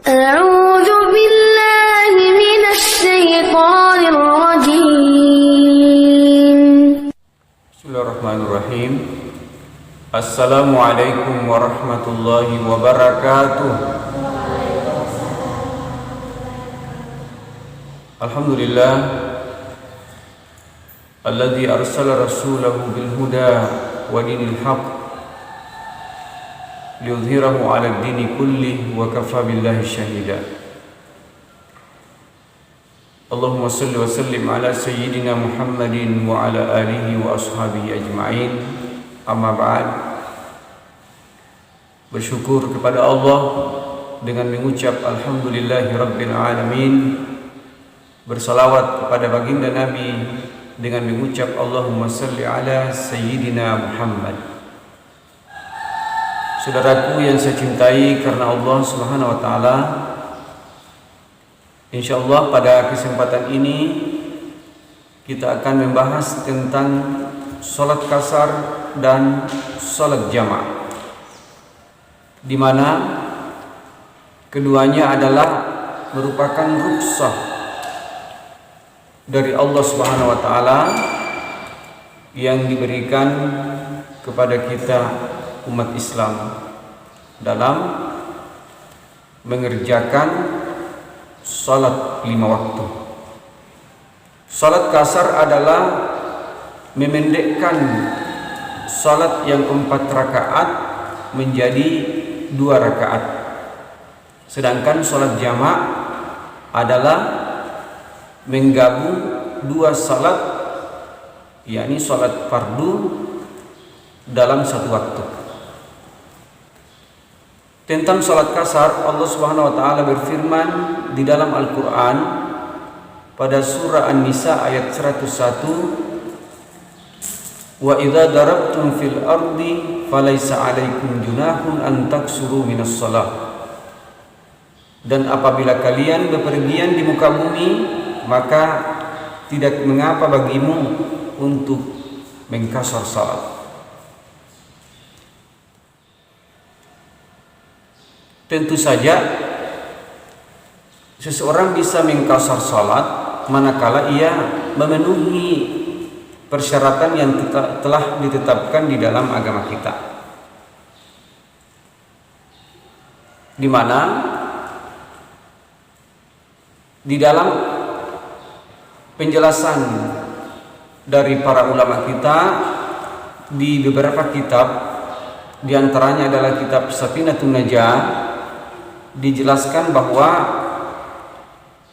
أعوذ بالله من الشيطان الرجيم. Bismillahirrahmanirrahim. Assalamualaikum warahmatullahi wabarakatuh. Alhamdulillah alladzi arsala rasulahu bil huda wa dinil haqq liyudhhirahu 'ala ad-dini kullih wa kafa billahi shahida. Allahumma salli wa sallim ala sayyidina Muhammadin wa ala alihi wa ashabihi ajma'in. Amma ba'd. Bersyukur kepada Allah dengan mengucap alhamdulillahi rabbil alamin. Bersalawat kepada baginda Nabi dengan mengucap Allahumma salli ala sayyidina Muhammad. Saudaraku yang saya cintai karena Allah Subhanahu wa taala, insyaallah pada kesempatan ini kita akan membahas tentang salat kasar dan salat jamaah, di mana keduanya adalah merupakan rukhsah dari Allah Subhanahu wa taala yang diberikan kepada kita umat Islam dalam mengerjakan salat 5 waktu. Salat kasar adalah memendekkan salat yang 4 rakaat menjadi 2 rakaat. Sedangkan salat jamak adalah menggabung 2 salat, yakni salat fardu dalam 1 waktu. Tentang salat kasar, Allah Subhanahu wa taala berfirman di dalam Al-Qur'an pada surah An-Nisa ayat 101, "Wa idza darabtum fil ardi falaisa 'alaikum junahun an taksuru minas shalah." Dan apabila kalian bepergian di muka bumi, maka tidak mengapa bagimu untuk mengkasar salat. Tentu saja seseorang bisa mengkasar salat manakala ia memenuhi persyaratan yang telah ditetapkan di dalam agama kita, di mana di dalam penjelasan dari para ulama kita di beberapa kitab, di antaranya adalah kitab Safinatun Najah, dijelaskan bahwa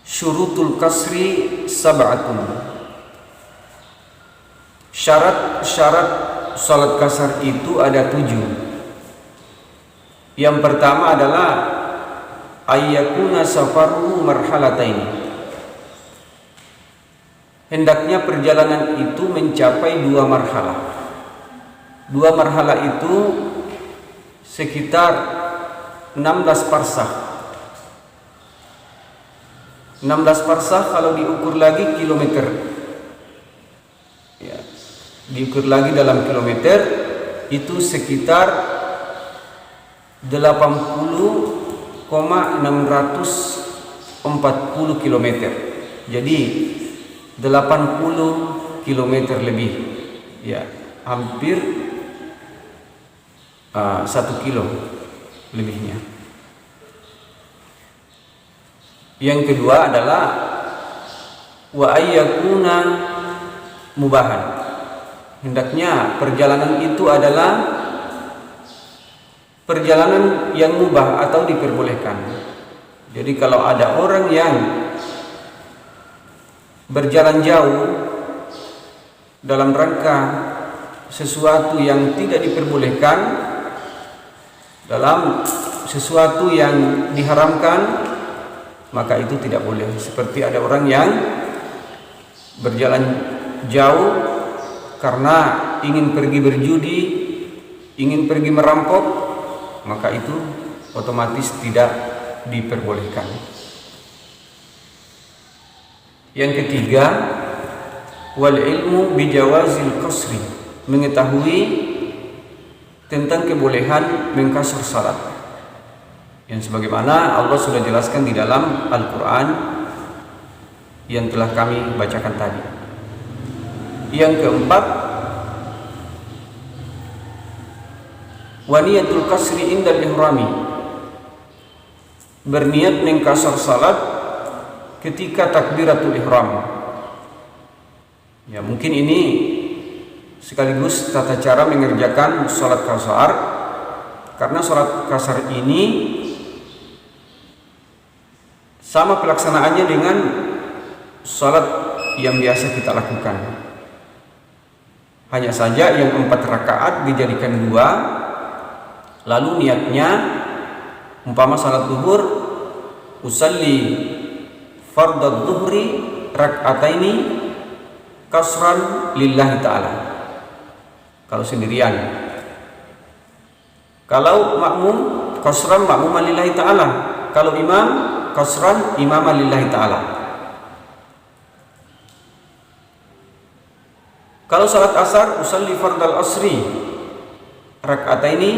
syurutul kasri sab'atun. Syarat-syarat salat kasar itu ada 7. Yang pertama adalah ayyakuna safaruhu marhalataini. Hendaknya perjalanan itu mencapai 2 marhalah. 2 marhalah itu sekitar 16 parsah. 16 parsah kalau diukur lagi kilometer, ya, diukur lagi dalam kilometer itu sekitar 80,640 kilometer. Jadi 80 kilometer lebih, ya, hampir 1 kilo lebihnya. Yang kedua adalah wa ayyakuna mubahan. Hendaknya perjalanan itu adalah perjalanan yang mubah atau diperbolehkan. Jadi kalau ada orang yang berjalan jauh dalam rangka sesuatu yang tidak diperbolehkan, dalam sesuatu yang diharamkan, maka itu tidak boleh. Seperti ada orang yang berjalan jauh karena ingin pergi berjudi, ingin pergi merampok, maka itu otomatis tidak diperbolehkan. Yang ketiga, wal ilmu bijawazil qasri, mengetahui tentang kebolehan mengkasar salat. yang sebagaimana Allah sudah jelaskan di dalam Al-Quran yang telah kami bacakan tadi. Yang keempat, wa niyatul kasri indal ihrami, berniat mengkasar salat ketika takbiratul ihram. Ya, mungkin ini sekaligus tata cara mengerjakan salat kasar, karena salat kasar ini sama pelaksanaannya dengan salat yang biasa kita lakukan. Hanya saja yang 4 rakaat dijadikan 2, lalu niatnya umpama salat zuhur, usalli fardadz zuhri rak'ataini kasran lillahi ta'ala, kalau sendirian. Kalau makmum, kasran makmuman lillahi ta'ala. Kalau imam, kasran imaman lillahi ta'ala. Kalau salat asar, usalli fardal asri rak'ataini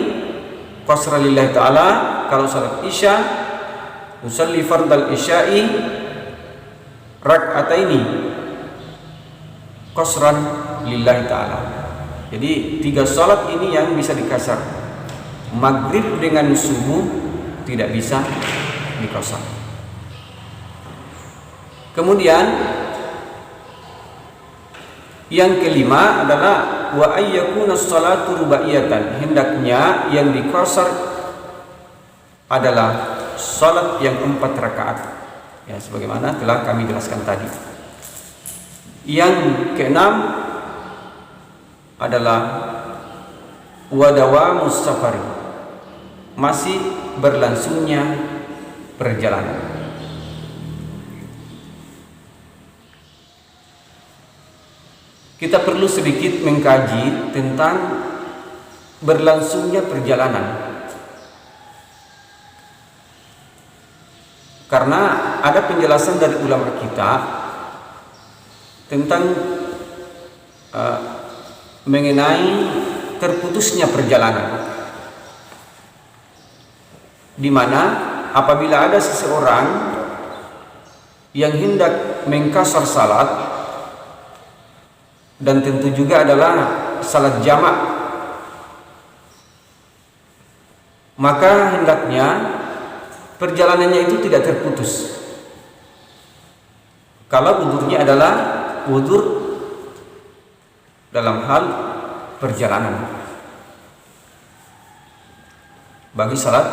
kasran lillahi ta'ala. Kalau salat isya, usalli fardal isya'i rak'ataini kasran lillahi ta'ala. Jadi 3 salat ini yang bisa dikasar. Maghrib dengan subuh tidak bisa dikasar. Kemudian yang kelima adalah wa ayyakuna sholatu rubaiyatan, hendaknya yang dikasar adalah salat yang 4 rakaat. Ya, sebagaimana telah kami jelaskan tadi. Yang keenam adalah wadawa mustafari, masih berlangsungnya perjalanan. Kita perlu sedikit mengkaji tentang berlangsungnya perjalanan, karena ada penjelasan dari ulama kita tentang mengenai terputusnya perjalanan, di mana apabila ada seseorang yang hendak mengkasar salat, dan tentu juga adalah salat jamak, maka hendaknya perjalanannya itu tidak terputus kalau udurnya adalah udur dalam hal perjalanan bagi salat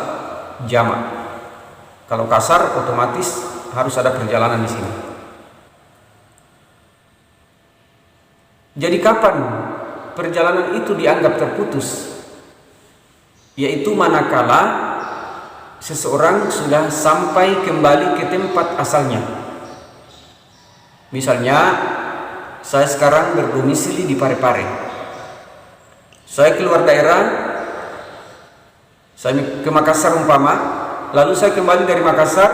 jamak. Kalau kasar otomatis harus ada perjalanan di sini. Jadi kapan perjalanan itu dianggap terputus? Yaitu manakala seseorang sudah sampai kembali ke tempat asalnya. Misalnya saya sekarang berdomisili di Parepare. Saya keluar daerah, saya ke Makassar umpama, lalu saya kembali dari Makassar,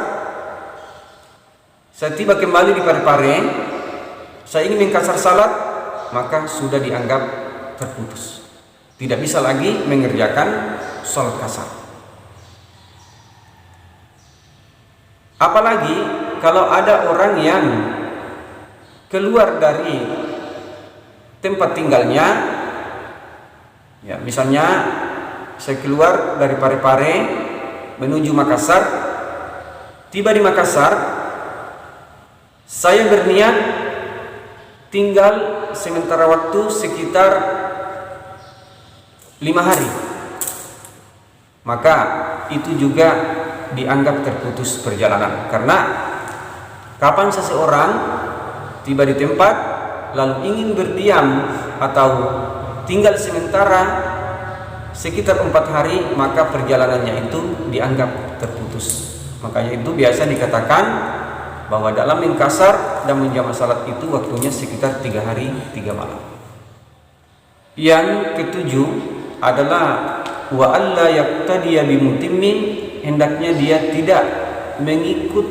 saya tiba kembali di Parepare, saya ingin mengkasar salat, maka sudah dianggap terputus. Tidak bisa lagi mengerjakan salat kasar. Apalagi kalau ada orang yang keluar dari tempat tinggalnya, ya misalnya saya keluar dari Parepare menuju Makassar, tiba di Makassar, saya berniat tinggal sementara waktu sekitar 5 hari, maka itu juga dianggap terputus perjalanan. Karena kapan seseorang tiba di tempat lalu ingin berdiam atau tinggal sementara sekitar 4 hari, maka perjalanannya itu dianggap terputus. Makanya itu biasa dikatakan bahwa dalam mengkasar dan menjamak salat itu waktunya sekitar 3 hari 3 malam. Yang ketujuh adalah wa alla yaqtadiya bimutimmin, hendaknya dia tidak mengikut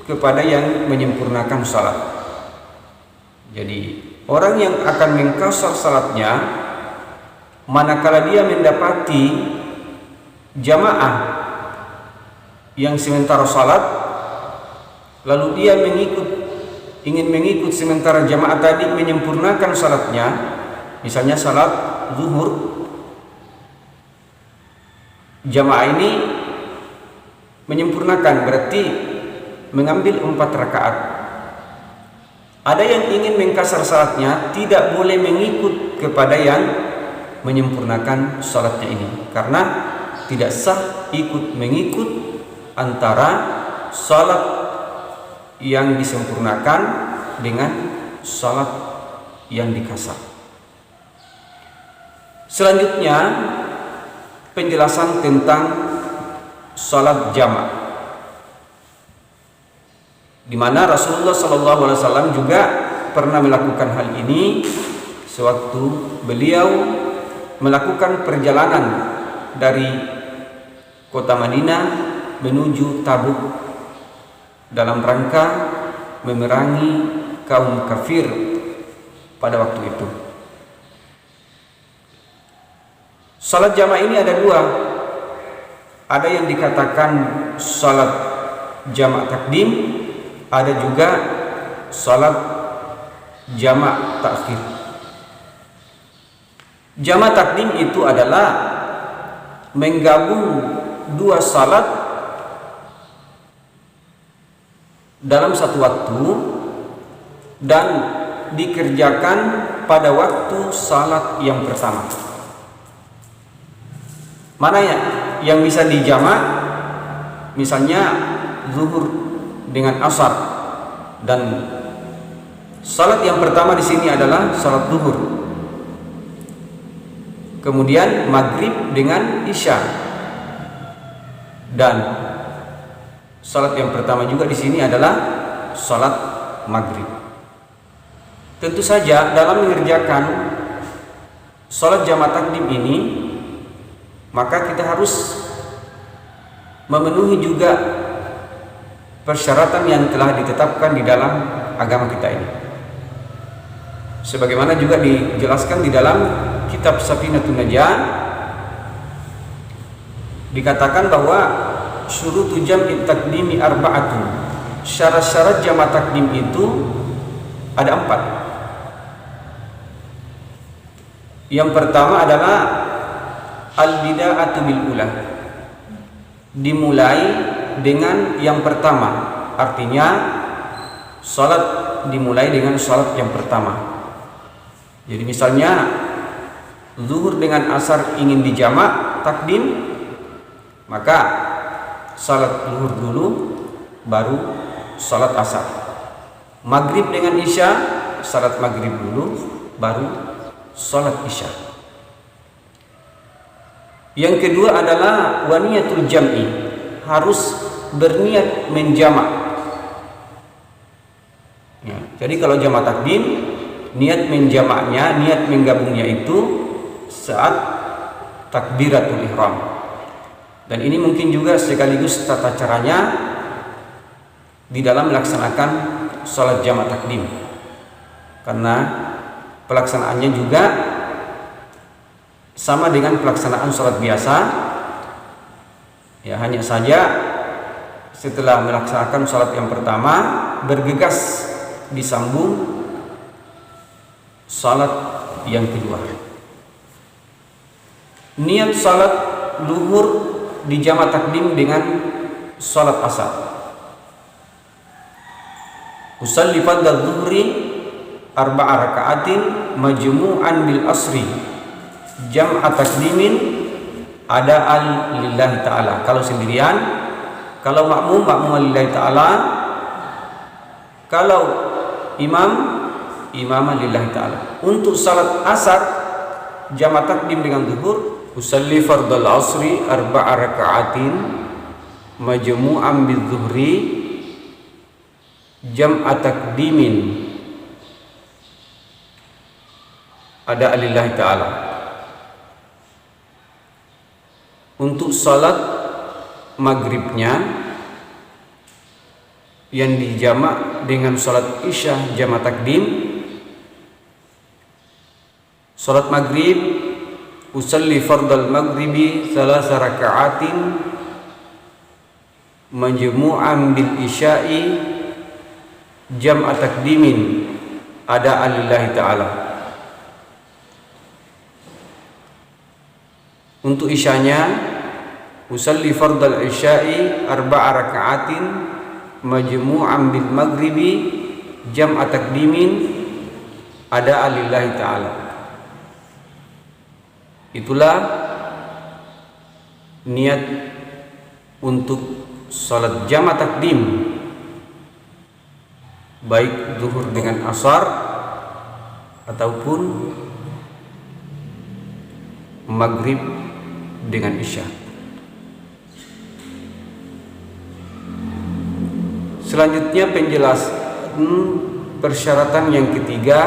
kepada yang menyempurnakan salat. Jadi orang yang akan mengkasar salatnya manakala dia mendapati jamaah yang sementara salat, lalu dia ingin mengikut sementara jamaah tadi menyempurnakan salatnya, misalnya salat zuhur, jamaah ini menyempurnakan berarti mengambil 4 rakaat. Ada yang ingin mengkasar salatnya, tidak boleh mengikut kepada yang menyempurnakan salatnya ini, karena tidak sah ikut mengikut antara salat yang disempurnakan dengan salat yang dikasar. Selanjutnya penjelasan tentang salat jama', di mana Rasulullah SAW juga pernah melakukan hal ini sewaktu beliau melakukan perjalanan dari kota Madinah menuju Tabuk dalam rangka memerangi kaum kafir pada waktu itu. Salat jamaah ini ada 2. Ada yang dikatakan salat jamaah takdim, ada juga salat jamaah takhir. Jamaah takdim itu adalah menggabung 2 salat dalam satu waktu dan dikerjakan pada waktu salat yang pertama. Mana yang bisa dijamak? Misalnya zuhur dengan asar, dan salat yang pertama di sini adalah salat zuhur. Kemudian maghrib dengan isya, dan salat yang pertama juga di sini adalah salat maghrib. Tentu saja dalam mengerjakan salat jamaah takdim ini, maka kita harus memenuhi juga persyaratan yang telah ditetapkan di dalam agama kita ini, sebagaimana juga dijelaskan di dalam kitab Safinatun Najah. Dikatakan bahwa syurutu jam'i takdimi arba'atun, syarat-syarat jamaah takdim itu ada 4. Yang pertama adalah al-bida'atu bil ula, dimulai dengan yang pertama, artinya salat dimulai dengan salat yang pertama. Jadi misalnya zuhur dengan asar ingin dijamak takdim, maka salat zuhur dulu baru salat asar. Maghrib dengan isya, salat maghrib dulu baru salat isya. Yang kedua adalah waniyatul jam'i, harus berniat menjamak. Ya, jadi kalau jamaah takdim, niat menjamaknya, niat menggabungnya itu saat takbiratul ihram. Dan ini mungkin juga sekaligus tata caranya di dalam melaksanakan salat jamaah takdim, karena pelaksanaannya juga sama dengan pelaksanaan salat biasa. Ya, hanya saja setelah melaksanakan salat yang pertama bergegas disambung salat yang kedua. Niat salat luhur di jamaah takdim dengan salat asar. Usalli fardhu dhuhri arba'a raka'atin majmu'an bil asri jam'a takdimin ada'an lillahi ta'ala. Kalau sendirian, kalau makmum lillahi ta'ala, kalau imam lillahi ta'ala. Untuk salat asar jamaah takdim dengan zuhur, usalli fardal asri arba'a raka'atin majmu'an bil zuhri jam'a takdimin ada'an lillahi ta'ala. Untuk salat maghribnya yang dijamak dengan salat isya jamaah takdim, salat maghrib usalli fardal maghribi 3 raka'atin majmu'an bil isya'i jam'a takdimin ada alillahi ta'ala. Untuk isyanya, usalli fardal isya'i arba'a raka'atin majmu'an bil maghribi jam'a takdimin ada alillahi ta'ala. Itulah niat untuk salat jama' takdim, baik zuhur dengan asar ataupun maghrib dengan isya. Selanjutnya penjelasan persyaratan yang ketiga,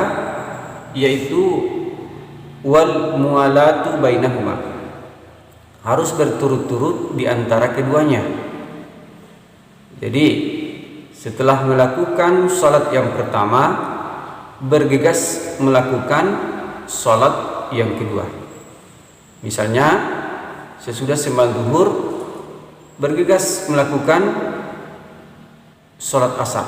yaitu wal mualatu bainahuma, harus berturut-turut di antara keduanya. Jadi setelah melakukan salat yang pertama, bergegas melakukan salat yang kedua. Misalnya sesudah sembahyang zuhur, bergegas melakukan salat asar.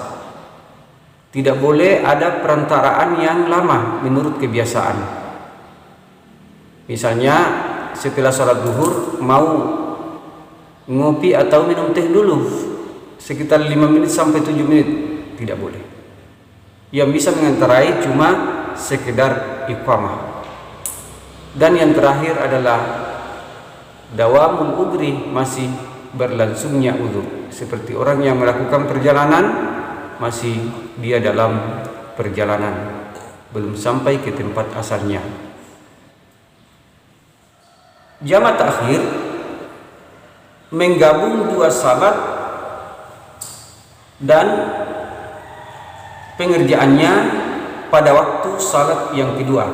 Tidak boleh ada perantaraan yang lama menurut kebiasaan. Misalnya setelah salat zuhur mau ngopi atau minum teh dulu sekitar 5 menit sampai 7 menit, tidak boleh. Yang bisa mengantarai cuma sekedar iqamah. Dan yang terakhir adalah dawamul udri, masih berlangsungnya udzur, seperti orang yang melakukan perjalanan, masih dia dalam perjalanan, belum sampai ke tempat asalnya. Jama' takhir menggabung dua salat dan pengerjaannya pada waktu salat yang kedua.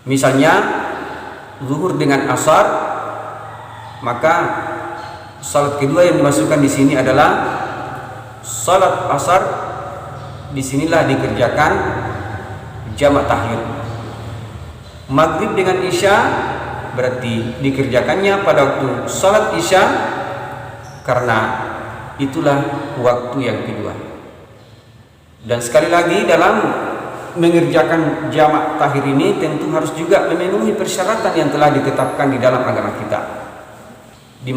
Misalnya zuhur dengan asar, maka salat kedua yang dimasukkan di sini adalah salat asar. Disinilah dikerjakan jama' takhir. Maghrib dengan isya berarti dikerjakannya pada waktu salat isya, karena itulah waktu yang kedua. Dan sekali lagi, dalam mengerjakan jama' takhir ini tentu harus juga memenuhi persyaratan yang telah ditetapkan di dalam agama kita, di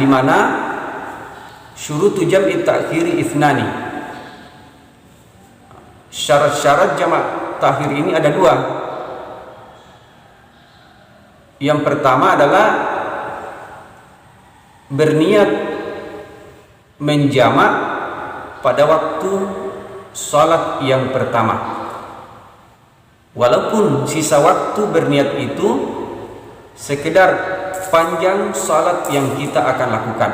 mana syurutu jam'i takhiri ithnani. Syarat-syarat jama' takhir ini ada dua. Yang pertama adalah berniat menjamak pada waktu salat yang pertama, walaupun sisa waktu berniat itu sekedar panjang salat yang kita akan lakukan.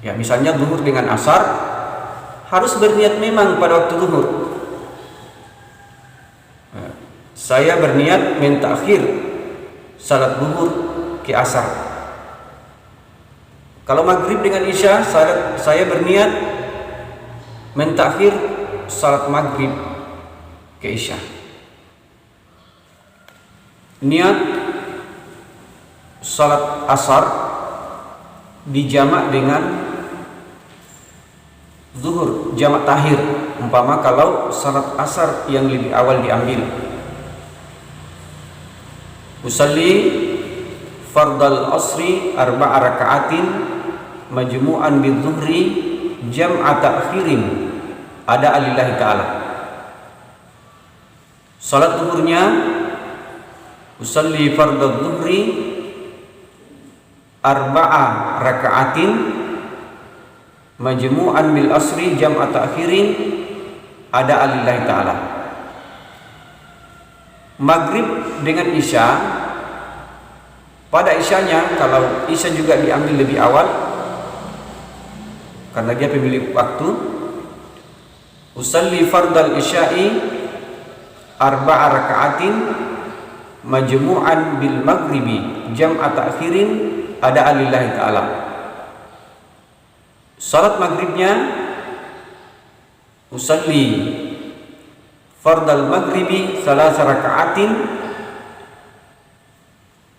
Ya, misalnya zuhur dengan asar, harus berniat memang pada waktu zuhur. Saya berniat mentakhir salat zuhur ke asar. Kalau maghrib dengan isya, saya berniat mentakhir salat maghrib ke isya. Niat salat asar dijamak dengan zuhur, jamak takhir. Umpama kalau salat asar yang lebih awal diambil, usalli fardal asri arba'a raka'atin majmu'an bidzuhri jam'a ta'khirin ada alillahi ta'ala. Salat zuhurnya usalli fardal zuhri arba'a raka'atin majmu'an bil asri jam'a ta'khirin ada alillahi ta'ala. Maghrib dengan isya, pada isyanya, kalau isya juga diambil lebih awal karena dia pemilik waktu, usalli fardal isya'i arba'a raka'atin majmu'an bil maghribi jam'a ta'khirin ada alillahi ta'ala. Salat maghribnya usalli fardal maghribi salasa raka'atin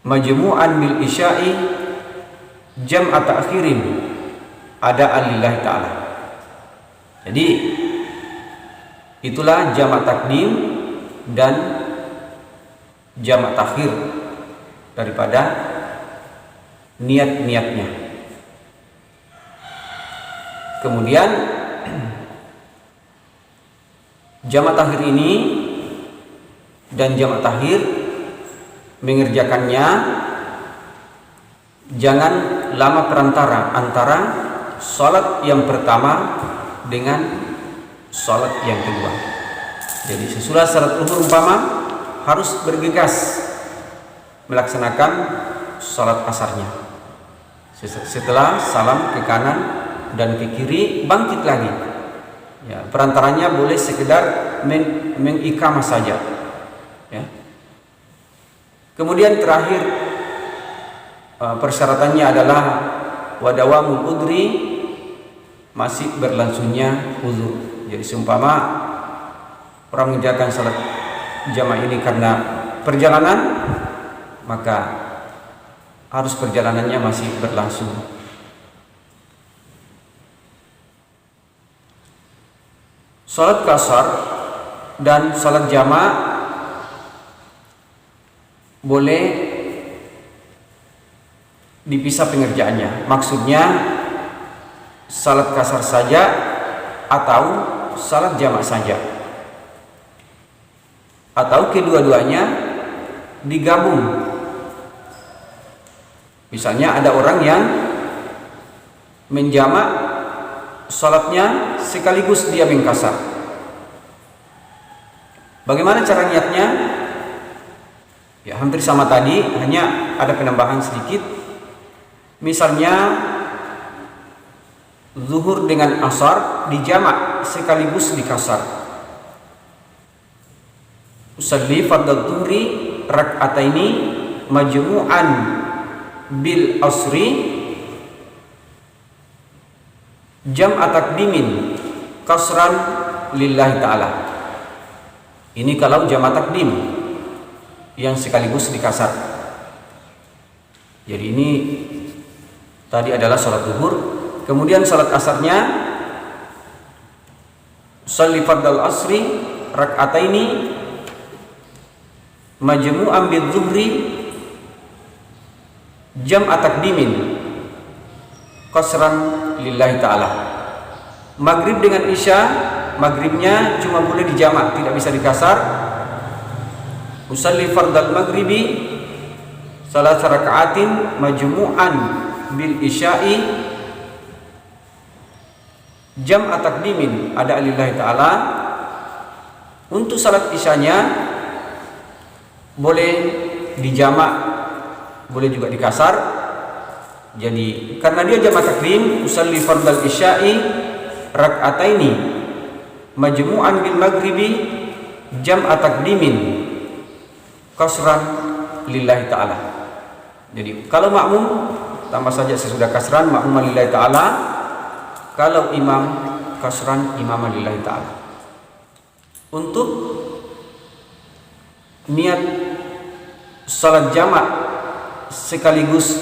majmu'an bil isya'i jam'at ta'khirin ada lillahi ta'ala. Jadi itulah jamak takdim dan jamak takhir daripada niat-niatnya. Kemudian jamak takhir ini dan jamak takhir mengerjakannya jangan lama perantara antara salat yang pertama dengan salat yang kedua. Jadi sesudah salat zuhur umpama harus bergegas melaksanakan salat asarnya. Setelah salam ke kanan dan ke kiri bangkit lagi. Ya, perantaranya boleh sekedar mengikamah saja. Ya. Kemudian terakhir persyaratannya adalah wadawamul udri, masih berlangsungnya uzur. Jadi seumpama orang mengerjakan salat jamaah ini karena perjalanan, maka harus perjalanannya masih berlangsung. Salat qasar dan salat jamaah boleh dipisah pengerjaannya. Maksudnya salat qasar saja atau salat jamaah saja, atau kedua-duanya digabung. Misalnya ada orang yang menjamak salatnya sekaligus dia mengqasar. Bagaimana cara niatnya? Ya hampir sama tadi, hanya ada penambahan sedikit. Misalnya zuhur dengan asar dijamak sekaligus dikasar. Usalli fardhu dhuhri rak'ataini majmu'an bil asri jam'a takdimin kasran lillahi ta'ala. Ini kalau jam'a takdim yang sekaligus dikasar. Jadi ini tadi adalah salat zuhur. Kemudian salat asarnya sholli fardal asri rak'ataini majmu'an bil zuhri jam'a takdimin qasran lillahi ta'ala. Maghrib dengan isya, maghribnya cuma boleh dijamak, tidak bisa dikasar. Usalli fardal maghribi salat raka'atin majmu'an bil isya'i jam'a takdimin ada lillahi ta'ala. Untuk salat isyanya boleh dijamak, boleh juga dikasar. Jadi karena dia jamak takdim, usalli fardal isya'i rak'ataini majmu'an bil maghribi jam'a takdimin kasran lillahi ta'ala. Jadi kalau makmum tambah saja sesudah kasran makmum lillahi ta'ala, kalau imam kasran imam lillahi ta'ala. Untuk niat salat jamak sekaligus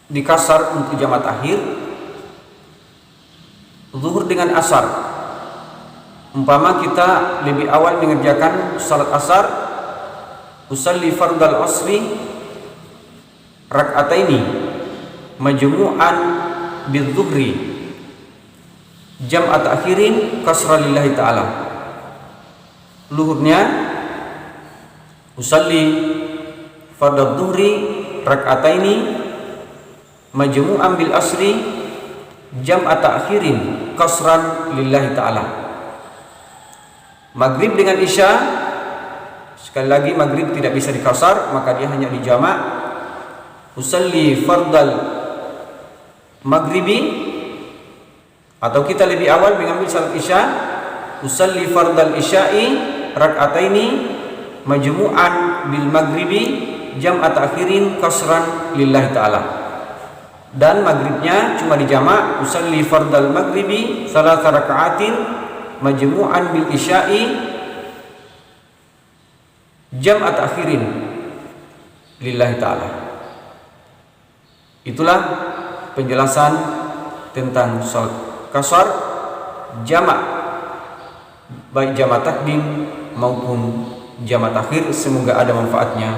dikasar untuk jamak akhir, zuhur dengan asar. Umpama kita lebih awal mengerjakan salat asar, usalli fardal asri rak'ataini majmu'an bil zuhri jam'a ta'khirin kasra lillahi ta'ala. Luhurnya usalli fardal zuhri rak'ataini majmu'an bil asri jam'a ta'khirin kasran lillahi ta'ala. Maghrib dengan isya, sekali lagi maghrib tidak bisa dikasar, maka dia hanya dijamak. Usalli fardal maghribi, atau kita lebih awal mengambil salat isya, usalli fardal isya'i rak'ataini majmu'an bil maghribi jam'a ta'khirin kasran lillahi ta'ala. Dan maghribnya cuma dijamak, usalli fardal maghribi salasa raka'atin majmu'an bil isya'i jam'a ta'khirin lillahi ta'ala. Itulah penjelasan tentang salat qasar jamak, baik jamak takdim maupun jamak takhir. Semoga ada manfaatnya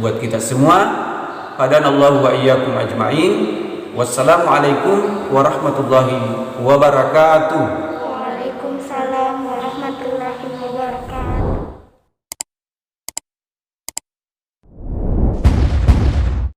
buat kita semua. Hadanallahu wa iyyakum ajma'in. Wassalamualaikum warahmatullahi wabarakatuh.